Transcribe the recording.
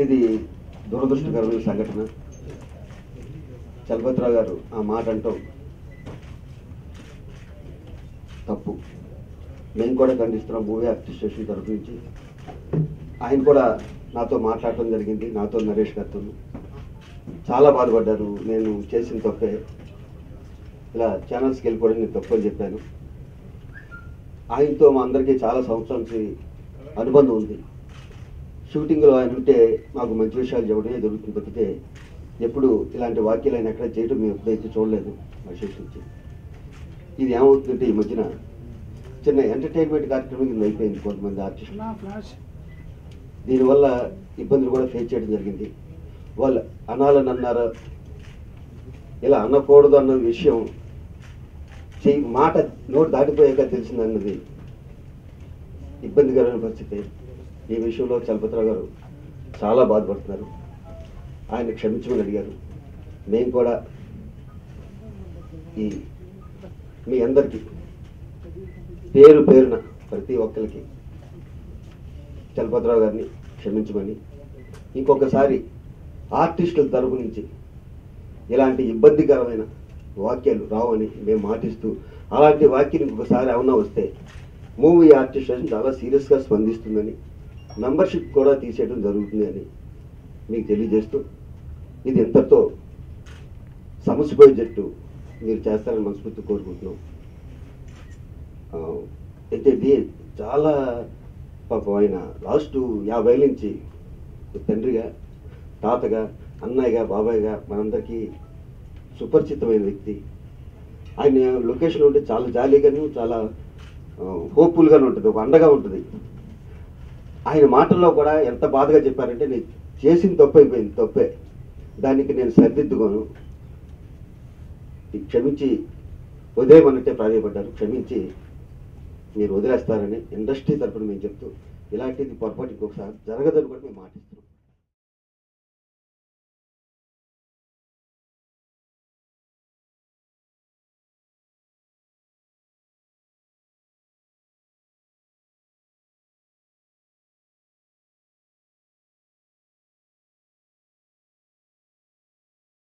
ఇది దురదృష్టకరమైన సంఘటన. చలపతిరావు గారు ఆ మాట అంటాం తప్పు. మేము కూడా ఖండిస్తున్నాం మూవీ అడ్మినిస్ట్రేషన్ తరఫు నుంచి. ఆయన కూడా నాతో మాట్లాడటం జరిగింది, నాతో నరేష్ గారితో. చాలా బాధపడ్డారు. నేను చేసిన తప్పే, ఇలా ఛానల్స్కి వెళ్ళిపోవడం నేను తప్పు అని చెప్పాను. ఆయనతో మా అందరికీ చాలా సంవత్సరాల నుంచి అనుబంధం ఉంది. షూటింగ్లో ఆయన ఉంటే మాకు మంచి విషయాలు చెప్పడమే జరుగుతుంది తప్పితే ఎప్పుడు ఇలాంటి వాక్యాలు ఆయన ఎక్కడ చేయడం మేము ఎప్పుడైతే చూడలేదు విశేష నుంచి. ఇది ఏమవుతుందంటే ఈ మధ్యన చిన్న ఎంటర్టైన్మెంట్ కార్యక్రమం కింద అయిపోయింది కొంతమంది ఆర్టిస్టులు. దీనివల్ల ఇబ్బందులు కూడా ఫేస్ చేయడం జరిగింది. వాళ్ళు అనాలని అన్నారా, ఇలా అనకూడదు అన్న విషయం మాట నోటు దాటిపోయాక తెలిసిందన్నది ఇబ్బందికరమైన పరిస్థితి. ఈ విషయంలో చలపతిరావు గారు చాలా బాధపడుతున్నారు. ఆయన క్షమించమని అడిగారు. మేము కూడా ఈ మీ అందరికీ పేరు పేరున ప్రతి ఒక్కరికి చలపతిరావు గారిని క్షమించమని, ఇంకొకసారి ఆర్టిస్టుల తరపు నుంచి ఇలాంటి ఇబ్బందికరమైన వాక్యాలు రావని మేము మాటిస్తూ, అలాంటి వాక్యం ఇంకొకసారి ఏమన్నా వస్తే మూవీ ఆర్టిస్టేషన్ చాలా సీరియస్గా స్పందిస్తుందని, మెంబర్షిప్ కూడా తీసేయడం జరుగుతుంది అని మీకు తెలియజేస్తూ, ఇది ఎంతతో సమస్యపోయే జట్టు మీరు చేస్తారని మనస్ఫూర్తి కోరుకుంటున్నాం. అయితే చాలా పాపం ఆయన లాస్ట్ 50 ఏళ్ళ నుంచి తండ్రిగా, తాతగా, అన్నయ్యగా, బాబాయ్గా మనందరికీ సుపరిచితమైన వ్యక్తి. ఆయన లొకేషన్ ఉంటే చాలా జాలీగాను, చాలా హోప్ఫుల్గానే ఉంటుంది, ఒక అండగా ఉంటుంది. ఆయన మాటల్లో కూడా ఎంత బాధగా చెప్పారంటే, నేను చేసిన తప్పు అయిపోయింది, తప్పే, దానికి నేను సరిదిద్దుకోను, క్షమించి వదిలేయమన్నట్టే ప్రాధాయపడ్డారు. క్షమించి మీరు వదిలేస్తారని ఇండస్ట్రీ తరఫున మేము చెప్తూ, ఇలాంటిది పొరపాటు ఇంకొకసారి జరగదని కూడా మేము మాటిస్తున్నాం.